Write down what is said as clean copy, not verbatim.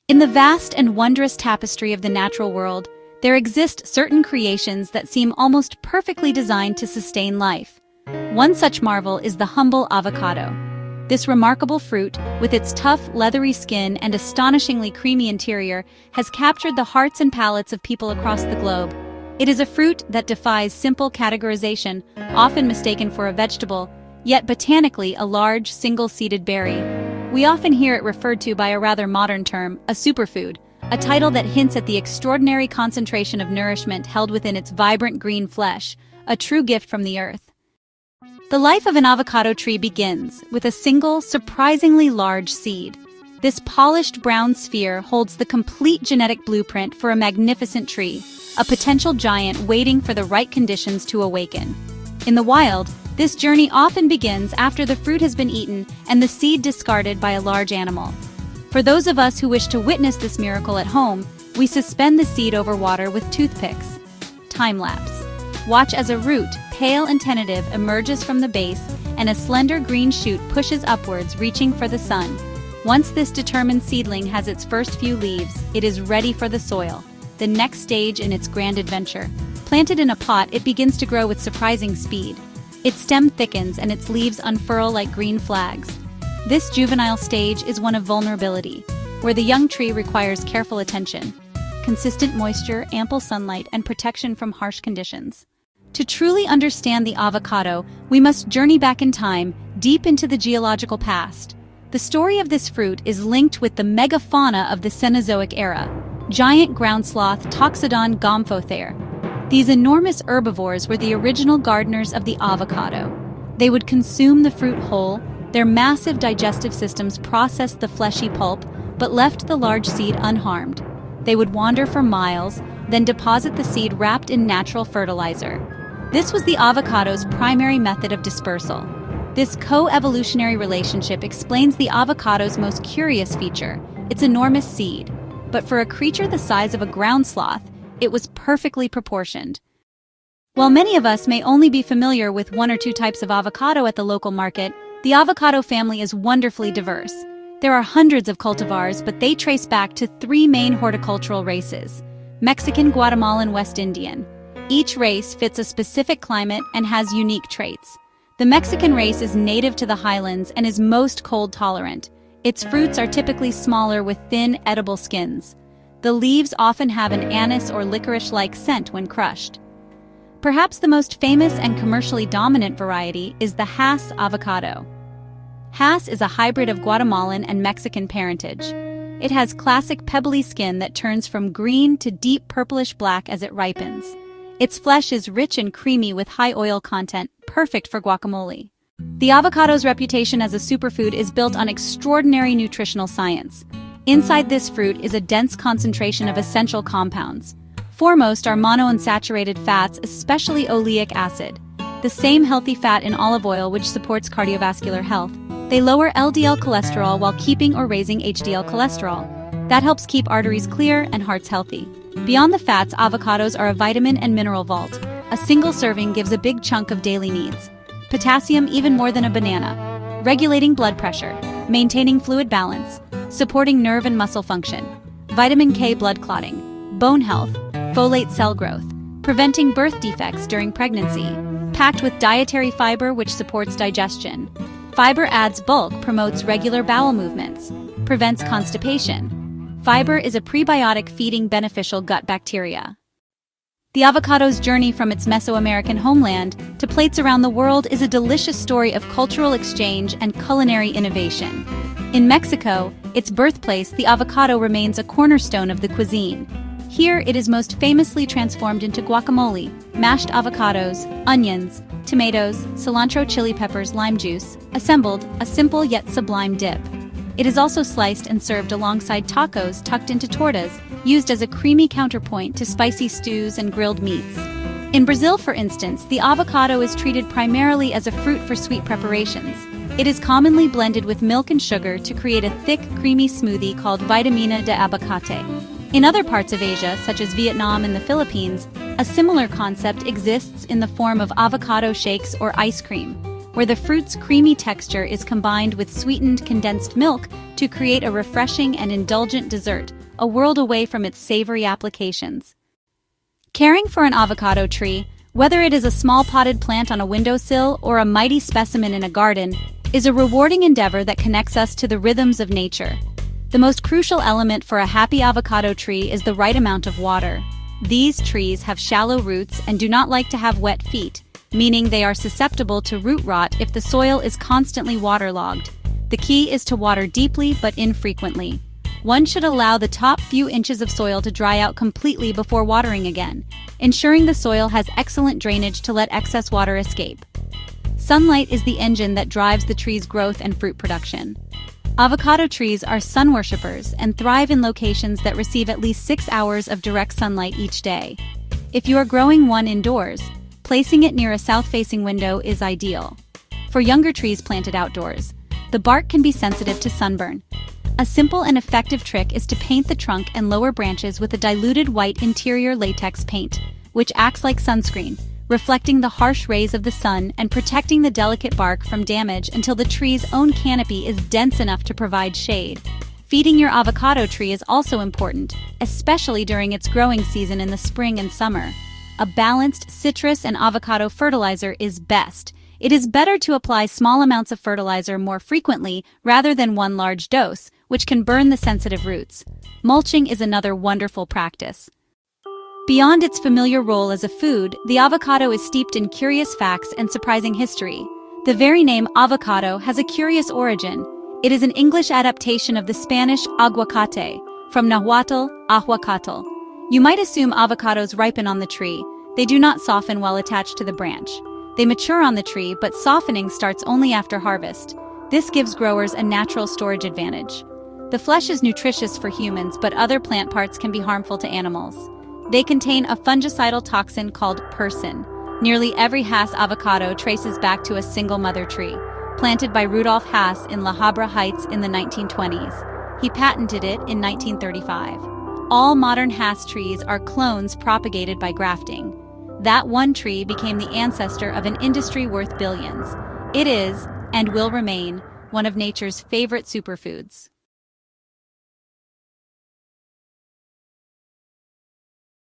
In the vast and wondrous tapestry of the natural world, there exist certain creations that seem almost perfectly designed to sustain life. One such marvel is the humble avocado. This remarkable fruit, with its tough, leathery skin and astonishingly creamy interior, has captured the hearts and palates of people across the globe. It is a fruit that defies simple categorization, often mistaken for a vegetable, yet botanically a large, single-seeded berry. We often hear it referred to by a rather modern term, a superfood, a title that hints at the extraordinary concentration of nourishment held within its vibrant green flesh, a true gift from the earth. The life of an avocado tree begins with a single, surprisingly large seed. This polished brown sphere holds the complete genetic blueprint for a magnificent tree, a potential giant waiting for the right conditions to awaken. In the wild, this journey often begins after the fruit has been eaten and the seed discarded by a large animal. For those of us who wish to witness this miracle at home, we suspend the seed over water with toothpicks. Time-lapse. Watch as a root, pale and tentative, emerges from the base and a slender green shoot pushes upwards, reaching for the sun. Once this determined seedling has its first few leaves, it is ready for the soil, the next stage in its grand adventure. Planted in a pot, it begins to grow with surprising speed. Its stem thickens and its leaves unfurl like green flags. This juvenile stage is one of vulnerability, where the young tree requires careful attention, consistent moisture, ample sunlight, and protection from harsh conditions. To truly understand the avocado, we must journey back in time, deep into the geological past. The story of this fruit is linked with the megafauna of the Cenozoic era, giant ground sloth Toxodon gomphothere. These enormous herbivores were the original gardeners of the avocado. They would consume the fruit whole. Their massive digestive systems processed the fleshy pulp, but left the large seed unharmed. They would wander for miles, then deposit the seed wrapped in natural fertilizer. This was the avocado's primary method of dispersal. This co-evolutionary relationship explains the avocado's most curious feature, its enormous seed. But for a creature the size of a ground sloth, it was perfectly proportioned. While many of us may only be familiar with one or two types of avocado at the local market, the avocado family is wonderfully diverse. There are hundreds of cultivars, but they trace back to three main horticultural races: Mexican, Guatemalan, West Indian. Each race fits a specific climate and has unique traits. The Mexican race is native to the highlands and is most cold tolerant. Its fruits are typically smaller with thin, edible skins. The leaves often have an anise or licorice-like scent when crushed. Perhaps the most famous and commercially dominant variety is the Hass avocado. Hass is a hybrid of Guatemalan and Mexican parentage. It has classic pebbly skin that turns from green to deep purplish-black as it ripens. Its flesh is rich and creamy with high oil content, perfect for guacamole. The avocado's reputation as a superfood is built on extraordinary nutritional science. Inside this fruit is a dense concentration of essential compounds. Foremost are monounsaturated fats, especially oleic acid, the same healthy fat in olive oil which supports cardiovascular health. They lower LDL cholesterol while keeping or raising HDL cholesterol. That helps keep arteries clear and hearts healthy. Beyond the fats, avocados are a vitamin and mineral vault. A single serving gives a big chunk of daily needs. Potassium even more than a banana. Regulating blood pressure, maintaining fluid balance, supporting nerve and muscle function. Vitamin K blood clotting, bone health, folate cell growth, preventing birth defects during pregnancy. Packed with dietary fiber which supports digestion. Fiber adds bulk, promotes regular bowel movements, prevents constipation. Fiber is a prebiotic feeding beneficial gut bacteria. The avocado's journey from its Mesoamerican homeland to plates around the world is a delicious story of cultural exchange and culinary innovation. In Mexico, its birthplace, the avocado remains a cornerstone of the cuisine. Here, it is most famously transformed into guacamole, mashed avocados, onions, tomatoes, cilantro, chili peppers, lime juice, assembled, a simple yet sublime dip. It is also sliced and served alongside tacos tucked into tortas, used as a creamy counterpoint to spicy stews and grilled meats. In Brazil, for instance, the avocado is treated primarily as a fruit for sweet preparations. It is commonly blended with milk and sugar to create a thick, creamy smoothie called vitamina de abacate. In other parts of Asia, such as Vietnam and the Philippines, a similar concept exists in the form of avocado shakes or ice cream. where the fruit's creamy texture is combined with sweetened condensed milk to create a refreshing and indulgent dessert, a world away from its savory applications. Caring for an avocado tree, whether it is a small potted plant on a windowsill or a mighty specimen in a garden, is a rewarding endeavor that connects us to the rhythms of nature. The most crucial element for a happy avocado tree is the right amount of water. These trees have shallow roots and do not like to have wet feet, meaning they are susceptible to root rot if the soil is constantly waterlogged. The key is to water deeply but infrequently. One should allow the top few inches of soil to dry out completely before watering again, ensuring the soil has excellent drainage to let excess water escape. Sunlight is the engine that drives the tree's growth and fruit production. Avocado trees are sun worshippers and thrive in locations that receive at least 6 hours of direct sunlight each day. If you are growing one indoors, placing it near a south-facing window is ideal. For younger trees planted outdoors, the bark can be sensitive to sunburn. A simple and effective trick is to paint the trunk and lower branches with a diluted white interior latex paint, which acts like sunscreen, reflecting the harsh rays of the sun and protecting the delicate bark from damage until the tree's own canopy is dense enough to provide shade. Feeding your avocado tree is also important, especially during its growing season in the spring and summer. A balanced citrus and avocado fertilizer is best. It is better to apply small amounts of fertilizer more frequently rather than one large dose, which can burn the sensitive roots. Mulching is another wonderful practice. Beyond its familiar role as a food, the avocado is steeped in curious facts and surprising history. The very name avocado has a curious origin. It is an English adaptation of the Spanish aguacate, from Nahuatl, ahuacatl. You might assume avocados ripen on the tree. They do not soften while attached to the branch. They mature on the tree, but softening starts only after harvest. This gives growers a natural storage advantage. The flesh is nutritious for humans, but other plant parts can be harmful to animals. They contain a fungicidal toxin called persin. Nearly every Hass avocado traces back to a single mother tree, planted by Rudolf Hass in La Habra Heights in the 1920s. He patented it in 1935. All modern Hass trees are clones propagated by grafting. That one tree became the ancestor of an industry worth billions. It is, and will remain, one of nature's favorite superfoods.